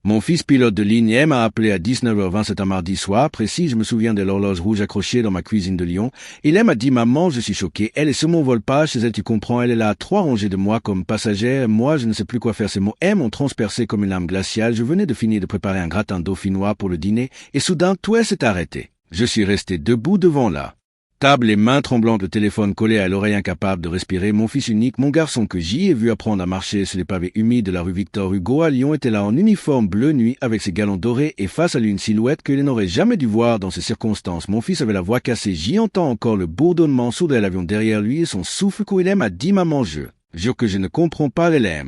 Mon fils pilote de ligne M a appelé à 19h20 cet un mardi soir, précis, je me souviens de l'horloge rouge accrochée dans ma cuisine de Lyon. Il M a dit « Maman, je suis choqué, elle est sur mon vol-pas, chez elle tu comprends, elle est là à 3 rangées de moi comme passagère, moi je ne sais plus quoi faire, ces mots M ont transpercé comme une lame glaciale, je venais de finir de préparer un gratin dauphinois pour le dîner, et soudain tout s'est arrêté. Je suis resté debout devant la table, les mains tremblantes, le téléphone collé à l'oreille incapable de respirer. Mon fils unique, mon garçon que j'y ai vu apprendre à marcher sur les pavés humides de la rue Victor Hugo à Lyon était là en uniforme bleu nuit avec ses galons dorés et face à lui une silhouette qu'il n'aurait jamais dû voir dans ces circonstances. Mon fils avait la voix cassée, j'y entends encore le bourdonnement sourd de l'avion derrière lui et son souffle quand il a dit « Maman, jure que je ne comprends pas l'élève. »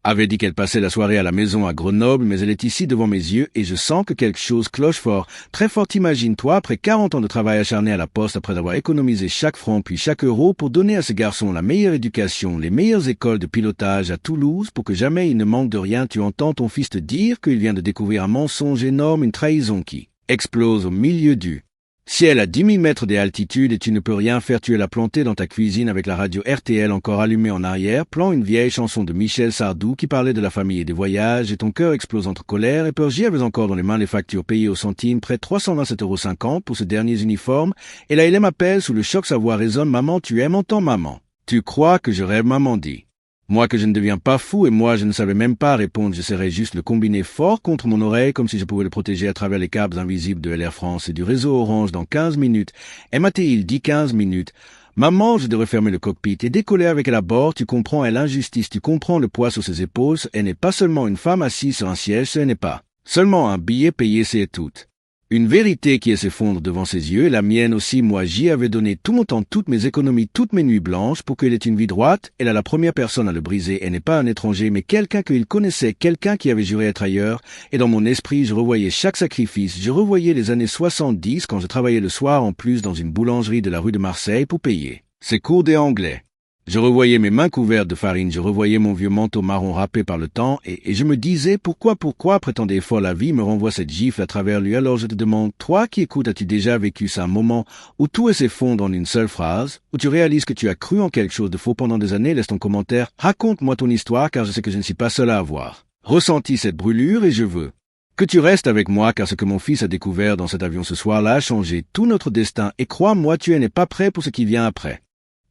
Avait dit qu'elle passait la soirée à la maison à Grenoble, mais elle est ici devant mes yeux et je sens que quelque chose cloche fort, très fort. Imagine-toi, après 40 ans de travail acharné à la poste, après avoir économisé chaque franc puis chaque euro pour donner à ce garçon la meilleure éducation, les meilleures écoles de pilotage à Toulouse pour que jamais il ne manque de rien, tu entends ton fils te dire qu'il vient de découvrir un mensonge énorme, une trahison qui explose au milieu du ciel à 10 000 mètres d'altitude et tu ne peux rien faire, tu es la plantée dans ta cuisine avec la radio RTL encore allumée en arrière, plan une vieille chanson de Michel Sardou qui parlait de la famille et des voyages et ton cœur explose entre colère et peur. J'y avais encore dans les mains les factures payées au centime, près de 327,50 € pour ces derniers uniformes et là il m'appelle sous le choc, sa voix résonne, maman tu aimes, entends maman. Tu crois que je rêve, maman dit. Moi que je ne deviens pas fou et moi je ne savais même pas répondre, j'essaierais juste le combiner fort contre mon oreille comme si je pouvais le protéger à travers les câbles invisibles de LR France et du réseau Orange dans 15 minutes. MATI dit 15 minutes. Maman, je devrais fermer le cockpit et décoller avec elle à bord, tu comprends elle l'injustice, tu comprends le poids sur ses épaules, elle n'est pas seulement une femme assise sur un siège, ce n'est pas seulement un billet payé, c'est tout. Une vérité qui s'effondre devant ses yeux, et la mienne aussi, moi j'y avais donné tout mon temps, toutes mes économies, toutes mes nuits blanches pour qu'elle ait une vie droite, elle est la première personne à le briser, elle n'est pas un étranger, mais quelqu'un qu'il connaissait, quelqu'un qui avait juré être ailleurs, et dans mon esprit je revoyais chaque sacrifice, je revoyais les années 70 quand je travaillais le soir en plus dans une boulangerie de la rue de Marseille pour payer ses cours d'anglais. Je revoyais mes mains couvertes de farine, je revoyais mon vieux manteau marron râpé par le temps, et je me disais, pourquoi, après tant d'efforts, la vie me renvoie cette gifle à travers lui. Alors je te demande, toi qui écoutes, as-tu déjà vécu ça, un moment où tout s'effondre en une seule phrase, où tu réalises que tu as cru en quelque chose de faux pendant des années? Laisse ton commentaire, raconte-moi ton histoire, car je sais que je ne suis pas seul à avoir ressenti cette brûlure et je veux que tu restes avec moi, car ce que mon fils a découvert dans cet avion ce soir-là a changé tout notre destin, et crois-moi, tu n'es pas prêt pour ce qui vient après.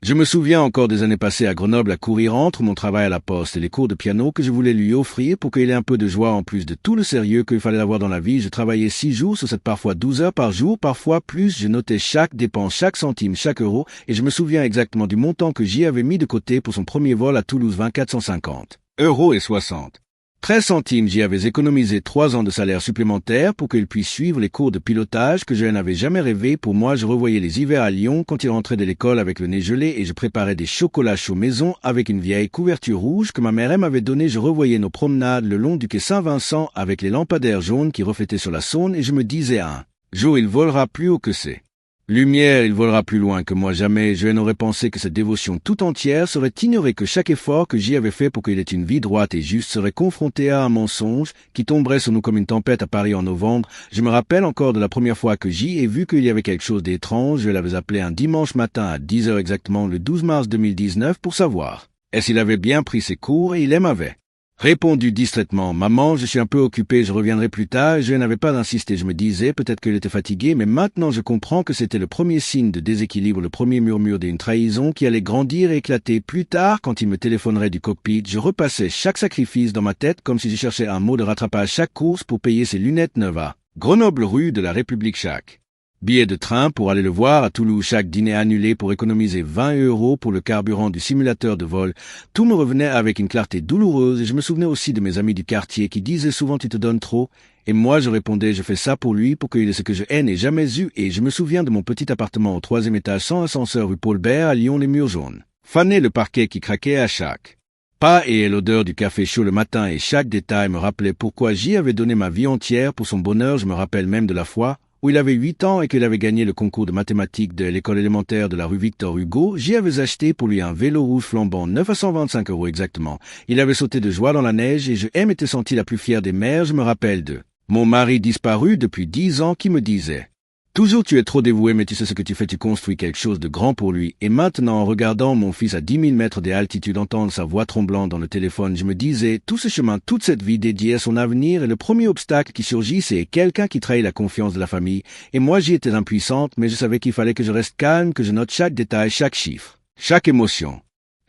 Je me souviens encore des années passées à Grenoble à courir entre mon travail à la poste et les cours de piano que je voulais lui offrir pour qu'il ait un peu de joie en plus de tout le sérieux qu'il fallait avoir dans la vie. Je travaillais 6 jours sur cette parfois 12 heures par jour, parfois plus. Je notais chaque dépense, chaque centime, chaque euro et je me souviens exactement du montant que j'y avais mis de côté pour son premier vol à Toulouse, 2450 € et 60 13 centimes, j'y avais économisé 3 ans de salaire supplémentaire pour qu'il puisse suivre les cours de pilotage que je n'avais jamais rêvé. Pour moi, je revoyais les hivers à Lyon quand il rentrait de l'école avec le nez gelé et je préparais des chocolats chauds maison avec une vieille couverture rouge que ma mère m'avait donnée. Je revoyais nos promenades le long du quai Saint-Vincent avec les lampadaires jaunes qui reflétaient sur la Saône et je me disais, un jour il volera plus haut que c'est lumière, il volera plus loin que moi. Jamais je n'aurais pensé que cette dévotion tout entière serait ignorée, que chaque effort que j'y avais fait pour qu'il ait une vie droite et juste serait confronté à un mensonge qui tomberait sur nous comme une tempête à Paris en novembre. Je me rappelle encore de la première fois que j'y ai vu qu'il y avait quelque chose d'étrange. Je l'avais appelé un dimanche matin à 10 heures exactement, le 12 mars 2019, pour savoir s'il avait bien pris ses cours et il m'avait répondu distraitement, « Maman, je suis un peu occupé, je reviendrai plus tard. » Et je n'avais pas insisté, je me disais, peut-être qu'il était fatigué, mais maintenant je comprends que c'était le premier signe de déséquilibre, le premier murmure d'une trahison qui allait grandir et éclater. Plus tard, quand il me téléphonerait du cockpit, je repassais chaque sacrifice dans ma tête comme si je cherchais un mot de rattrapage, chaque course pour payer ses lunettes neuves à Grenoble rue de la République, chaque billet de train pour aller le voir à Toulouse, chaque dîner annulé pour économiser 20 € pour le carburant du simulateur de vol. Tout me revenait avec une clarté douloureuse et je me souvenais aussi de mes amis du quartier qui disaient souvent « tu te donnes trop ». Et moi je répondais « je fais ça pour lui, pour qu'il ait ce que je n'ai jamais eu ». Et je me souviens de mon petit appartement au 3e étage sans ascenseur rue Paul Bert à Lyon, les murs jaunes. Fané, le parquet qui craquait à chaque pas et l'odeur du café chaud le matin et chaque détail me rappelait pourquoi j'y avais donné ma vie entière pour son bonheur. Je me rappelle même de la fois où il avait 8 ans et qu'il avait gagné le concours de mathématiques de l'école élémentaire de la rue Victor Hugo. J'y avais acheté pour lui un vélo rouge flambant, 9 à 125 € exactement. Il avait sauté de joie dans la neige et je m'étais senti la plus fière des mères. Je me rappelle de mon mari disparu depuis 10 ans qui me disait Toujours tu es trop dévoué, mais tu sais ce que tu fais, tu construis quelque chose de grand pour lui. Et maintenant, en regardant mon fils à 10 000 mètres d'altitude entendre sa voix tremblante dans le téléphone, je me disais, tout ce chemin, toute cette vie dédiée à son avenir, et le premier obstacle qui surgit, c'est quelqu'un qui trahit la confiance de la famille. Et moi, j'y étais impuissante, mais je savais qu'il fallait que je reste calme, que je note chaque détail, chaque chiffre, chaque émotion.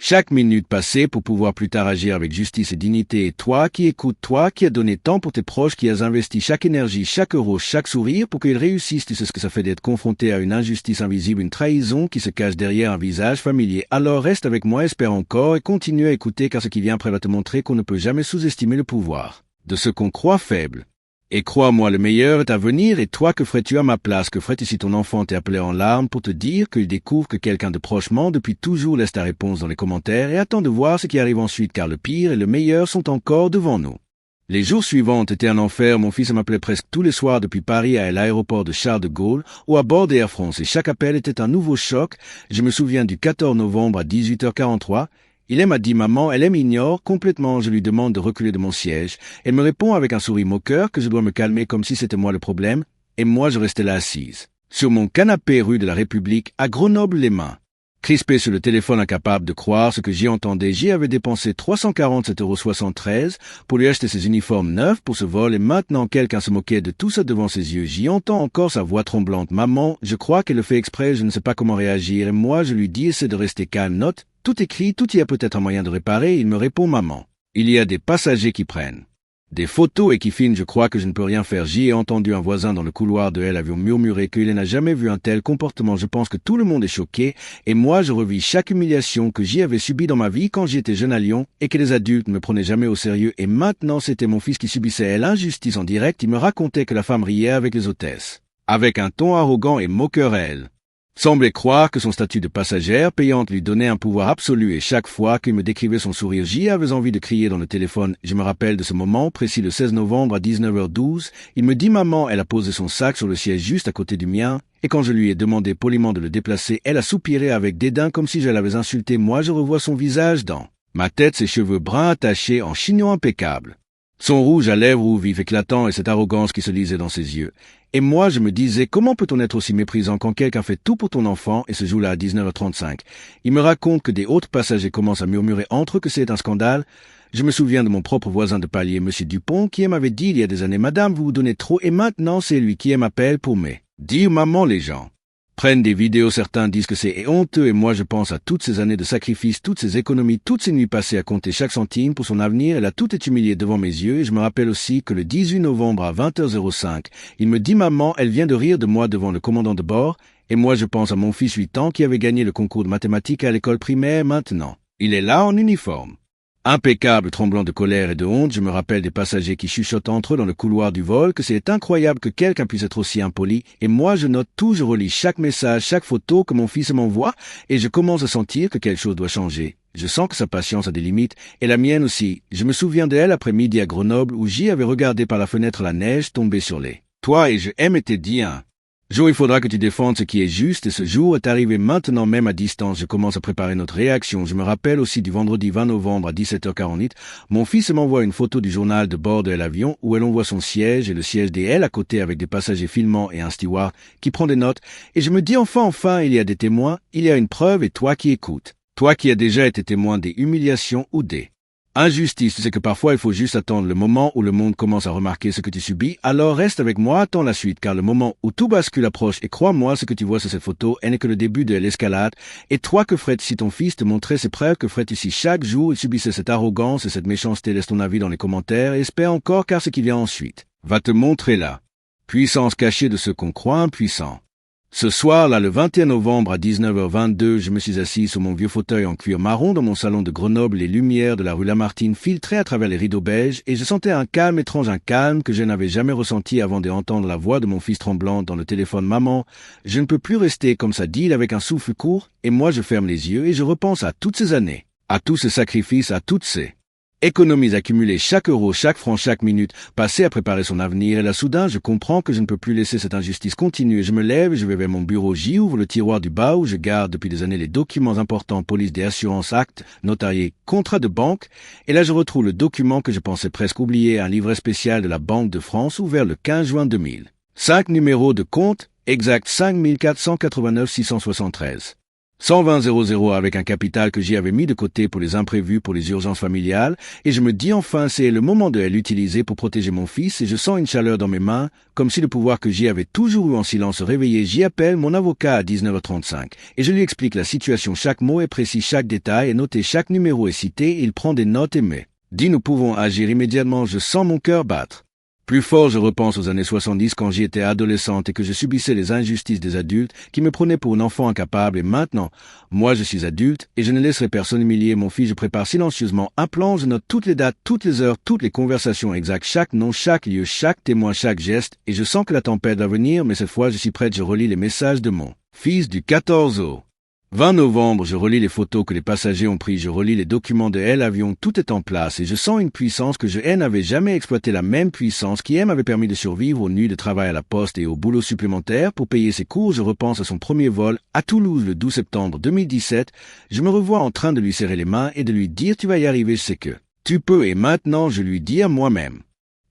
Chaque minute passée pour pouvoir plus tard agir avec justice et dignité, et toi qui écoutes, toi qui as donné tant pour tes proches, qui as investi chaque énergie, chaque euro, chaque sourire pour qu'ils réussissent, tu sais ce que ça fait d'être confronté à une injustice invisible, une trahison qui se cache derrière un visage familier. Alors reste avec moi, espère encore et continue à écouter car ce qui vient après va te montrer qu'on ne peut jamais sous-estimer le pouvoir de ce qu'on croit faible. Et crois-moi, le meilleur est à venir, et toi, que ferais-tu à ma place? Que ferais-tu si ton enfant t'est appelé en larmes pour te dire qu'il découvre que quelqu'un de prochement depuis toujours? Laisse ta réponse dans les commentaires et attends de voir ce qui arrive ensuite, car le pire et le meilleur sont encore devant nous. Les jours suivants ont été un enfer. Mon fils m'appelait presque tous les soirs depuis Paris à l'aéroport de Charles de Gaulle ou à bord d'Air France, et chaque appel était un nouveau choc. Je me souviens du 14 novembre à 18h43. Il m'a dit « Maman, elle m'ignore complètement ». Je lui demande de reculer de mon siège. Elle me répond avec un sourire moqueur que je dois me calmer comme si c'était moi le problème. Et moi, je restais là assise, sur mon canapé rue de la République, à Grenoble les mains. Crispé sur le téléphone, incapable de croire ce que j'y entendais, j'y avais dépensé 347,73 € pour lui acheter ses uniformes neufs pour ce vol, et maintenant quelqu'un se moquait de tout ça devant ses yeux. J'y entends encore sa voix tremblante. « Maman, je crois qu'elle le fait exprès, je ne sais pas comment réagir. » Et moi, je lui dis « Essaie de rester calme, note. Tout écrit, tout y a peut-être un moyen de réparer. » Il me répond « Maman, il y a des passagers qui prennent des photos et qui filment, je crois que je ne peux rien faire. » J'y ai entendu un voisin dans le couloir de l'avion murmurer qu'il n'a jamais vu un tel comportement. Je pense que tout le monde est choqué, et moi je revis chaque humiliation que j'y avais subie dans ma vie quand j'étais jeune à Lyon, et que les adultes ne me prenaient jamais au sérieux, et maintenant c'était mon fils qui subissait l'injustice en direct. Il me racontait que la femme riait avec les hôtesses, avec un ton arrogant et moqueur. Elle semblait croire que son statut de passagère payante lui donnait un pouvoir absolu, et chaque fois qu'il me décrivait son sourire, j'y avais envie de crier dans le téléphone. Je me rappelle de ce moment précis, le 16 novembre à 19h12. Il me dit « Maman ». Elle a posé son sac sur le siège juste à côté du mien, et quand je lui ai demandé poliment de le déplacer, elle a soupiré avec dédain comme si je l'avais insulté. Moi, je revois son visage dans ma tête, ses cheveux bruns attachés en chignon impeccable, son rouge à lèvres ou vif éclatant, et cette arrogance qui se lisait dans ses yeux. Et moi, je me disais, comment peut-on être aussi méprisant quand quelqu'un fait tout pour ton enfant? Et ce jour-là, à 19h35, il me raconte que des autres passagers commencent à murmurer entre eux que c'est un scandale. Je me souviens de mon propre voisin de palier, Monsieur Dupont, qui m'avait dit il y a des années « Madame, vous vous donnez trop », et maintenant c'est lui qui m'appelle pour me dire « Maman ». Les gens prennent des vidéos, certains disent que c'est honteux, et moi je pense à toutes ces années de sacrifices, toutes ces économies, toutes ces nuits passées à compter chaque centime pour son avenir. Elle a tout est humilié devant mes yeux, et je me rappelle aussi que le 18 novembre à 20h05, il me dit « Maman, elle vient de rire de moi devant le commandant de bord », et moi je pense à mon fils 8 ans qui avait gagné le concours de mathématiques à l'école primaire. Maintenant, il est là en uniforme, impeccable, tremblant de colère et de honte. Je me rappelle des passagers qui chuchotent entre eux dans le couloir du vol que c'est incroyable que quelqu'un puisse être aussi impoli. Et moi, je note tout, je relis chaque message, chaque photo que mon fils m'envoie, et je commence à sentir que quelque chose doit changer. Je sens que sa patience a des limites, et la mienne aussi. Je me souviens d'elle après midi à Grenoble, où j'y avais regardé par la fenêtre la neige tomber sur les toits, et je m'étais dit un jour, il faudra que tu défendes ce qui est juste, et ce jour est arrivé maintenant, même à distance. Je commence à préparer notre réaction. Je me rappelle aussi du vendredi 20 novembre à 17h48. Mon fils m'envoie une photo du journal de bord de l'avion où elle envoie son siège et le siège des L à côté avec des passagers filmant et un steward qui prend des notes. Et je me dis enfin, il y a des témoins, il y a une preuve, et toi qui écoutes, toi qui as déjà été témoin des humiliations ou des injustice, tu sais que parfois il faut juste attendre le moment où le monde commence à remarquer ce que tu subis. Alors reste avec moi, attends la suite, car le moment où tout bascule approche, et crois-moi, ce que tu vois sur cette photo, elle n'est que le début de l'escalade. Et toi, que ferais-tu si ton fils te montrait ses preuves? Que ferais-tu si chaque jour il subissait cette arrogance et cette méchanceté? Laisse ton avis dans les commentaires, et espère encore, car ce qui vient ensuite va te montrer la puissance cachée de ceux qu'on croit impuissants. Ce soir-là, le 21 novembre à 19h22, je me suis assis sur mon vieux fauteuil en cuir marron dans mon salon de Grenoble. Les lumières de la rue Lamartine filtraient à travers les rideaux beiges, et je sentais un calme étrange, un calme que je n'avais jamais ressenti avant d'entendre la voix de mon fils tremblant dans le téléphone. « Maman, je ne peux plus rester comme ça », dit-il avec un souffle court, et moi je ferme les yeux et je repense à toutes ces années, à tous ces sacrifices, à toutes ces économies accumulées, chaque euro, chaque franc, chaque minute, passée à préparer son avenir. Et là, soudain, je comprends que je ne peux plus laisser cette injustice continuer. Je me lève et je vais vers mon bureau. J'y ouvre le tiroir du bas où je garde depuis des années les documents importants, police des assurances, actes, notariés, contrats de banque. Et là, je retrouve le document que je pensais presque oublier, un livret spécial de la Banque de France ouvert le 15 juin 2000. 5 numéros de compte Exact 5489 673. 120 00 avec un capital que j'y avais mis de côté pour les imprévus, pour les urgences familiales, et je me dis enfin c'est le moment de l'utiliser pour protéger mon fils, et je sens une chaleur dans mes mains, comme si le pouvoir que j'y avais toujours eu en silence se réveillait. J'y appelle mon avocat à 19h35, et je lui explique la situation, chaque mot est précis, chaque détail est noté, chaque numéro est cité, il prend des notes et met. Dit nous pouvons agir immédiatement, je sens mon cœur battre. Plus fort, je repense aux années 70 quand j'y étais adolescente et que je subissais les injustices des adultes qui me prenaient pour un enfant incapable, et maintenant, moi je suis adulte et je ne laisserai personne humilier mon fils. Je prépare silencieusement un plan, je note toutes les dates, toutes les heures, toutes les conversations exactes, chaque nom, chaque lieu, chaque témoin, chaque geste, et je sens que la tempête va venir, mais cette fois je suis prête, je relis les messages de mon fils du 14 au 20 novembre, je relis les photos que les passagers ont prises, je relis les documents de l'avion, tout est en place et je sens une puissance que je n'avais jamais exploité, la même puissance qui m'avait permis de survivre aux nuits de travail à la poste et au boulot supplémentaire pour payer ses cours. Je repense à son premier vol à Toulouse le 12 septembre 2017. Je me revois en train de lui serrer les mains et de lui dire « Tu vas y arriver, je sais que tu peux » et maintenant je lui dis à moi-même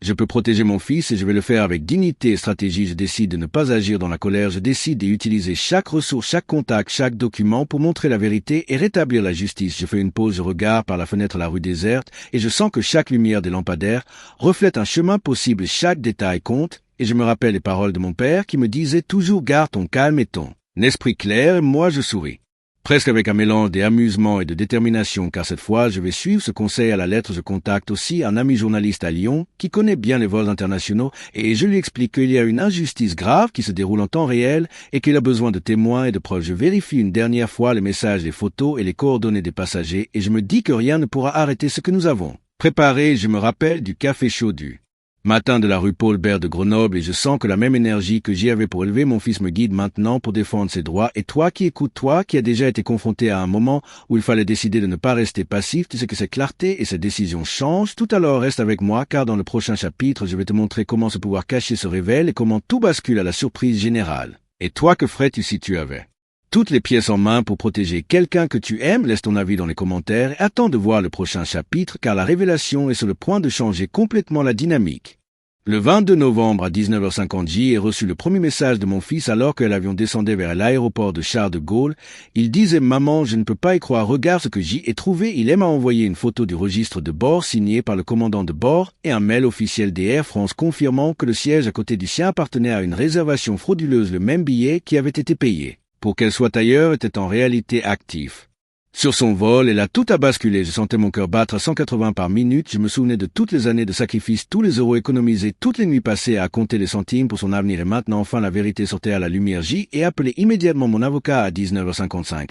je peux protéger mon fils et je vais le faire avec dignité et stratégie. Je décide de ne pas agir dans la colère. Je décide d'utiliser chaque ressource, chaque contact, chaque document pour montrer la vérité et rétablir la justice. Je fais une pause, je regarde par la fenêtre la rue déserte et je sens que chaque lumière des lampadaires reflète un chemin possible. Chaque détail compte et je me rappelle les paroles de mon père qui me disait toujours garde ton calme et ton esprit clair, et moi je souris. Presque avec un mélange d'amusement et de détermination, car cette fois, je vais suivre ce conseil à la lettre. Je contacte aussi un ami journaliste à Lyon qui connaît bien les vols internationaux et je lui explique qu'il y a une injustice grave qui se déroule en temps réel et qu'il a besoin de témoins et de preuves. Je vérifie une dernière fois les messages, les photos et les coordonnées des passagers et je me dis que rien ne pourra arrêter ce que nous avons préparé. Je me rappelle du café chaud du matin de la rue Paul-Bert de Grenoble et je sens que la même énergie que j'y avais pour élever mon fils me guide maintenant pour défendre ses droits. Et toi qui écoutes, toi qui as déjà été confronté à un moment où il fallait décider de ne pas rester passif, tu sais que cette clarté et cette décision changent. Tout alors reste avec moi car dans le prochain chapitre, je vais te montrer comment ce pouvoir caché se révèle et comment tout bascule à la surprise générale. Et toi, que ferais-tu si tu avais toutes les pièces en main pour protéger quelqu'un que tu aimes? Laisse ton avis dans les commentaires et attends de voir le prochain chapitre car la révélation est sur le point de changer complètement la dynamique. Le 22 novembre à 19h50, j'ai reçu le premier message de mon fils alors que l'avion descendait vers l'aéroport de Charles de Gaulle. Il disait « Maman, je ne peux pas y croire, regarde ce que j'y ai trouvé ». Il m'a envoyé une photo du registre de bord signé par le commandant de bord et un mail officiel des Air France confirmant que le siège à côté du sien appartenait à une réservation frauduleuse. Le même billet qui avait été payé pour qu'elle soit ailleurs était en réalité actif. Sur son vol, elle a tout à basculer. Je sentais mon cœur battre à 180 par minute. Je me souvenais de toutes les années de sacrifice, tous les euros économisés, toutes les nuits passées à compter les centimes pour son avenir. Et maintenant, enfin, la vérité sortait à la lumière. J'ai appelé immédiatement mon avocat à 19h55.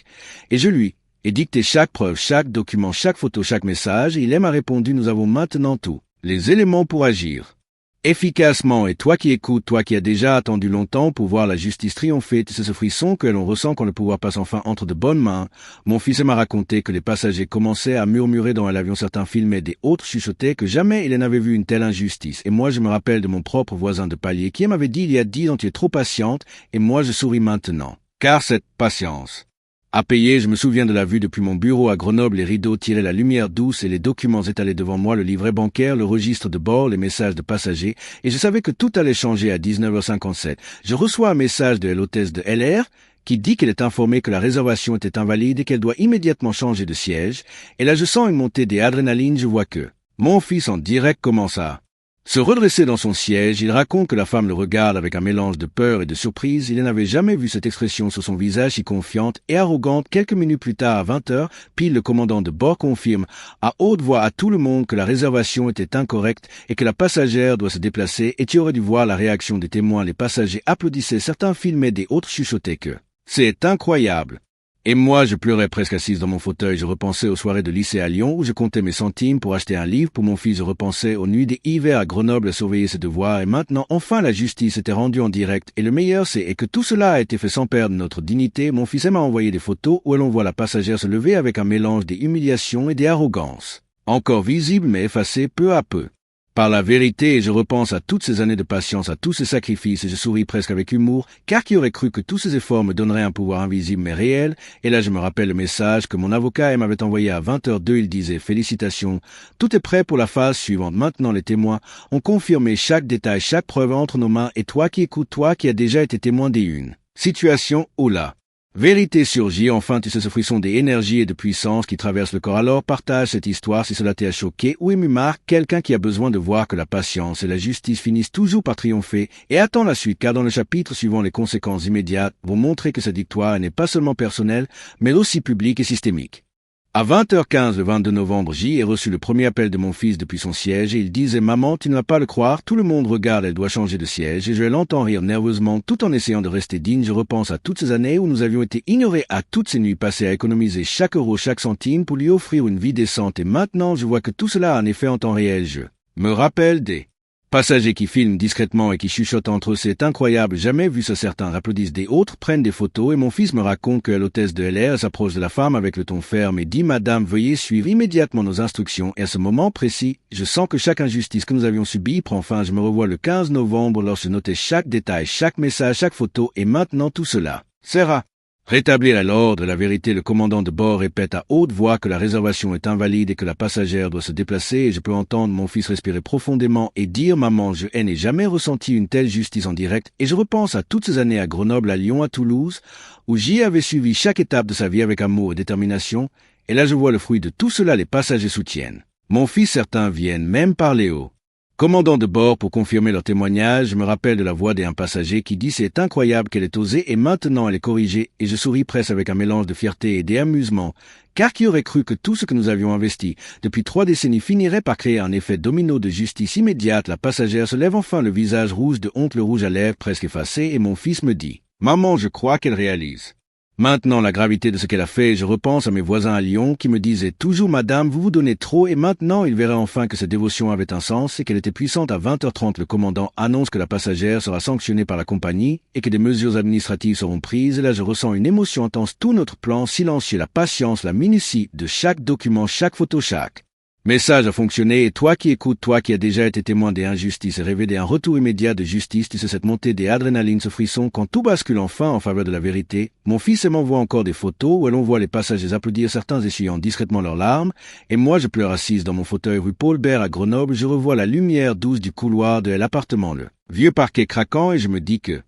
Et je lui ai dicté chaque preuve, chaque document, chaque photo, chaque message. Et il m'a répondu, nous avons maintenant tous les éléments pour agir efficacement. Et toi qui écoutes, toi qui as déjà attendu longtemps pour voir la justice triompher, c'est ce frisson que l'on ressent quand le pouvoir passe enfin entre de bonnes mains. Mon fils m'a raconté que les passagers commençaient à murmurer dans l'avion, certains filmaient, des autres chuchotaient que jamais il n'avait vu une telle injustice. Et moi je me rappelle de mon propre voisin de palier qui m'avait dit il y a 10 ans tu es trop patiente, et moi je souris maintenant. Car cette patience à payer, je me souviens de la vue depuis mon bureau à Grenoble, les rideaux tiraient la lumière douce et les documents étalés devant moi, le livret bancaire, le registre de bord, les messages de passagers, et je savais que tout allait changer à 19h57. Je reçois un message de l'hôtesse de LR qui dit qu'elle est informée que la réservation était invalide et qu'elle doit immédiatement changer de siège, et là je sens une montée d'adrénaline, je vois que mon fils en direct commence à se redresser dans son siège. Il raconte que la femme le regarde avec un mélange de peur et de surprise. Il n'avait jamais vu cette expression sur son visage si confiante et arrogante. Quelques minutes plus tard, à 20h, pile, le commandant de bord confirme à haute voix à tout le monde que la réservation était incorrecte et que la passagère doit se déplacer. Et tu aurais dû voir la réaction des témoins. Les passagers applaudissaient, certains filmaient, des autres chuchotaient que c'est incroyable. Et moi, je pleurais presque assise dans mon fauteuil. Je repensais aux soirées de lycée à Lyon où je comptais mes centimes pour acheter un livre pour mon fils. Je repensais aux nuits des hivers à Grenoble à surveiller ses devoirs. Et maintenant, enfin, la justice était rendue en direct. Et le meilleur, c'est que tout cela a été fait sans perdre notre dignité. Mon fils m'a envoyé des photos où l'on voit la passagère se lever avec un mélange des humiliations et des arrogances, encore visibles mais effacées peu à peu par la vérité et je repense à toutes ces années de patience, à tous ces sacrifices et je souris presque avec humour, car qui aurait cru que tous ces efforts me donneraient un pouvoir invisible mais réel? Et là je me rappelle le message que mon avocat m'avait envoyé à 20h02, il disait « Félicitations, tout est prêt pour la phase suivante. Maintenant les témoins ont confirmé chaque détail, chaque preuve entre nos mains et toi qui écoutes, toi qui as déjà été témoin des unes. Situation, oh là. Vérité surgit, enfin tu sais ce frisson des énergies et de puissance qui traverse le corps. Alors partage cette histoire si cela t'a choqué ou ému marque quelqu'un qui a besoin de voir que la patience et la justice finissent toujours par triompher et attend la suite car dans le chapitre suivant les conséquences immédiates vont montrer que cette victoire n'est pas seulement personnelle mais aussi publique et systémique. À 20h15 le 22 novembre, J. a reçu le premier appel de mon fils depuis son siège et il disait « Maman, tu ne vas pas le croire, tout le monde regarde, elle doit changer de siège » et je l'entends rire nerveusement tout en essayant de rester digne. Je repense à toutes ces années où nous avions été ignorés, à toutes ces nuits passées à économiser chaque euro, chaque centime pour lui offrir une vie décente et maintenant je vois que tout cela a un effet en temps réel. Je me rappelle des passagers qui filment discrètement et qui chuchotent entre eux, c'est incroyable, jamais vu ça. Certains applaudissent, des autres prennent des photos et mon fils me raconte que l'hôtesse de LR s'approche de la femme avec le ton ferme et dit « Madame, veuillez suivre immédiatement nos instructions » et à ce moment précis, je sens que chaque injustice que nous avions subie prend fin. Je me revois le 15 novembre lorsque je notais chaque détail, chaque message, chaque photo et maintenant tout cela sert à rétablir l'ordre, la vérité. Le commandant de bord répète à haute voix que la réservation est invalide et que la passagère doit se déplacer et je peux entendre mon fils respirer profondément et dire « Maman, je n'ai jamais ressenti une telle justice en direct » et je repense à toutes ces années à Grenoble, à Lyon, à Toulouse, où J avait suivi chaque étape de sa vie avec amour et détermination et là je vois le fruit de tout cela, les passagers soutiennent. Mon fils, certains viennent même parler au commandant de bord pour confirmer leur témoignage. Je me rappelle de la voix d'un passager qui dit « C'est incroyable qu'elle ait osé et maintenant elle est corrigée » et je souris presque avec un mélange de fierté et d'amusement, car qui aurait cru que tout ce que nous avions investi depuis 3 décennies finirait par créer un effet domino de justice immédiate. La passagère se lève enfin, le visage rouge de honte, le rouge à lèvres presque effacé et mon fils me dit « Maman, je crois qu'elle réalise maintenant la gravité de ce qu'elle a fait » et je repense à mes voisins à Lyon qui me disaient toujours « Madame, vous vous donnez trop » et maintenant ils verraient enfin que cette dévotion avait un sens et qu'elle était puissante. À 20h30, le commandant annonce que la passagère sera sanctionnée par la compagnie et que des mesures administratives seront prises et là je ressens une émotion intense. Tout notre plan silencieux, la patience, la minutie de chaque document, chaque photo, chaque message a fonctionné et toi qui écoutes, toi qui as déjà été témoin des injustices et rêvé d'un retour immédiat de justice, tu sais cette montée des adrénalines, ce frisson quand tout bascule enfin en faveur de la vérité. Mon fils m'envoie encore des photos où l'on voit les passagers applaudir, certains essuyant discrètement leurs larmes et moi je pleure assise dans mon fauteuil rue Paul Bert à Grenoble. Je revois la lumière douce du couloir de l'appartement, le vieux parquet craquant et je me dis que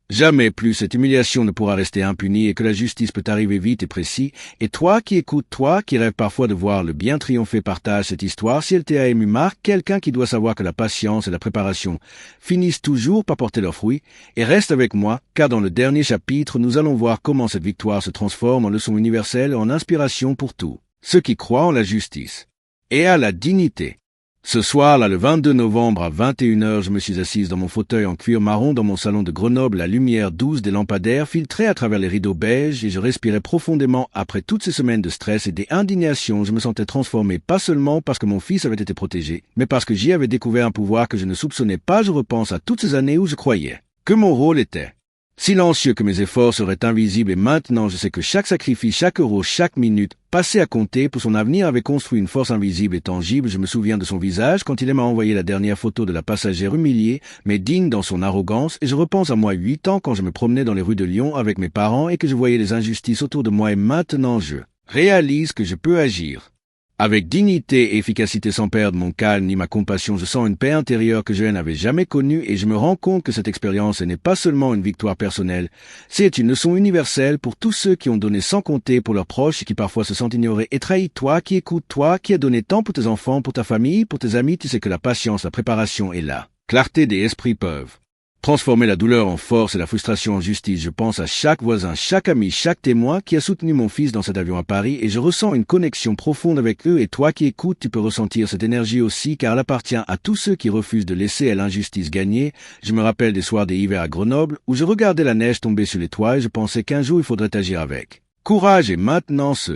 jamais plus cette humiliation ne pourra rester impunie et que la justice peut arriver vite et précis. Et toi qui écoutes, toi qui rêves parfois de voir le bien triompher, partage cette histoire. Si elle t'a ému, marque quelqu'un qui doit savoir que la patience et la préparation finissent toujours par porter leurs fruits. Et reste avec moi, car dans le dernier chapitre, nous allons voir comment cette victoire se transforme en leçon universelle et en inspiration pour tous ceux qui croient en la justice et à la dignité. Ce soir-là, le 22 novembre à 21h, je me suis assise dans mon fauteuil en cuir marron dans mon salon de Grenoble. La lumière douce des lampadaires filtrait à travers les rideaux beiges et je respirais profondément. Après toutes ces semaines de stress et d'indignation, je me sentais transformé, pas seulement parce que mon fils avait été protégé, mais parce que j'y avais découvert un pouvoir que je ne soupçonnais pas. Je repense à toutes ces années où je croyais que mon rôle était silencieux, que mes efforts seraient invisibles et maintenant je sais que chaque sacrifice, chaque euro, chaque minute passé à compter pour son avenir avait construit une force invisible et tangible. Je me souviens de son visage quand il m'a envoyé la dernière photo de la passagère humiliée mais digne dans son arrogance et je repense à moi 8 ans quand je me promenais dans les rues de Lyon avec mes parents et que je voyais les injustices autour de moi et maintenant je réalise que je peux agir avec dignité et efficacité sans perdre mon calme ni ma compassion. Je sens une paix intérieure que je n'avais jamais connue et je me rends compte que cette expérience n'est pas seulement une victoire personnelle, c'est une leçon universelle pour tous ceux qui ont donné sans compter pour leurs proches et qui parfois se sentent ignorés et trahis. Toi qui écoutes, toi qui as donné tant pour tes enfants, pour ta famille, pour tes amis, tu sais que la patience, la préparation et la clarté des esprits peuvent transformer la douleur en force et la frustration en justice. Je pense à chaque voisin, chaque ami, chaque témoin qui a soutenu mon fils dans cet avion à Paris et je ressens une connexion profonde avec eux et toi qui écoutes, tu peux ressentir cette énergie aussi car elle appartient à tous ceux qui refusent de laisser l'injustice gagner. Je me rappelle des soirs des hivers à Grenoble où je regardais la neige tomber sur les toits et je pensais qu'un jour il faudrait agir avec courage et maintenant ce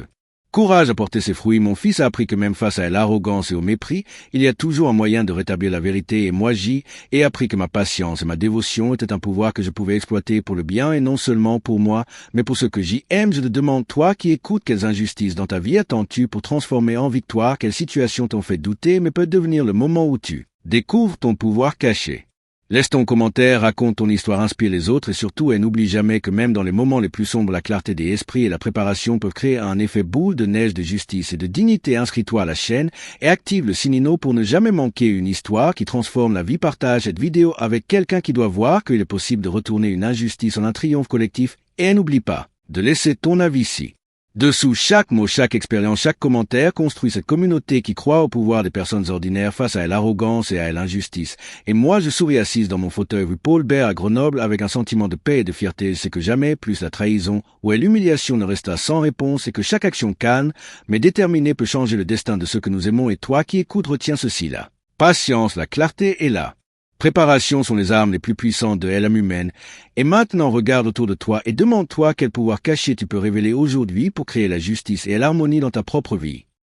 courage a porté ses fruits. Mon fils a appris que même face à l'arrogance et au mépris, il y a toujours un moyen de rétablir la vérité et moi j'y ai appris que ma patience et ma dévotion étaient un pouvoir que je pouvais exploiter pour le bien et non seulement pour moi, mais pour ceux que j'y aime. Je te demande, toi qui écoutes, quelles injustices dans ta vie attends-tu pour transformer en victoire? Quelles situations t'ont fait douter mais peut devenir le moment où tu Découvre ton pouvoir caché. Laisse ton commentaire, raconte ton histoire, inspire les autres et surtout, n'oublie jamais que même dans les moments les plus sombres, la clarté des esprits et la préparation peuvent créer un effet boule de neige de justice et de dignité. Inscris-toi à la chaîne et active le signino pour ne jamais manquer une histoire qui transforme la vie. Partage cette vidéo avec quelqu'un qui doit voir qu'il est possible de retourner une injustice en un triomphe collectif et n'oublie pas de laisser ton avis ici. Dessous chaque mot, chaque expérience, chaque commentaire construit cette communauté qui croit au pouvoir des personnes ordinaires face à l'arrogance et à l'injustice. Et moi, je souris assise dans mon fauteuil rue Paul Bert à Grenoble avec un sentiment de paix et de fierté. C'est que jamais plus la trahison ou l'humiliation ne resta sans réponse et que chaque action calme mais déterminée peut changer le destin de ceux que nous aimons. Et toi qui écoutes, retiens ceci là. Patience, la clarté est là. Préparation sont les armes les plus puissantes de l'âme humaine. Et maintenant, regarde autour de toi et demande-toi quel pouvoir caché tu peux révéler aujourd'hui pour créer la justice et l'harmonie dans ta propre vie.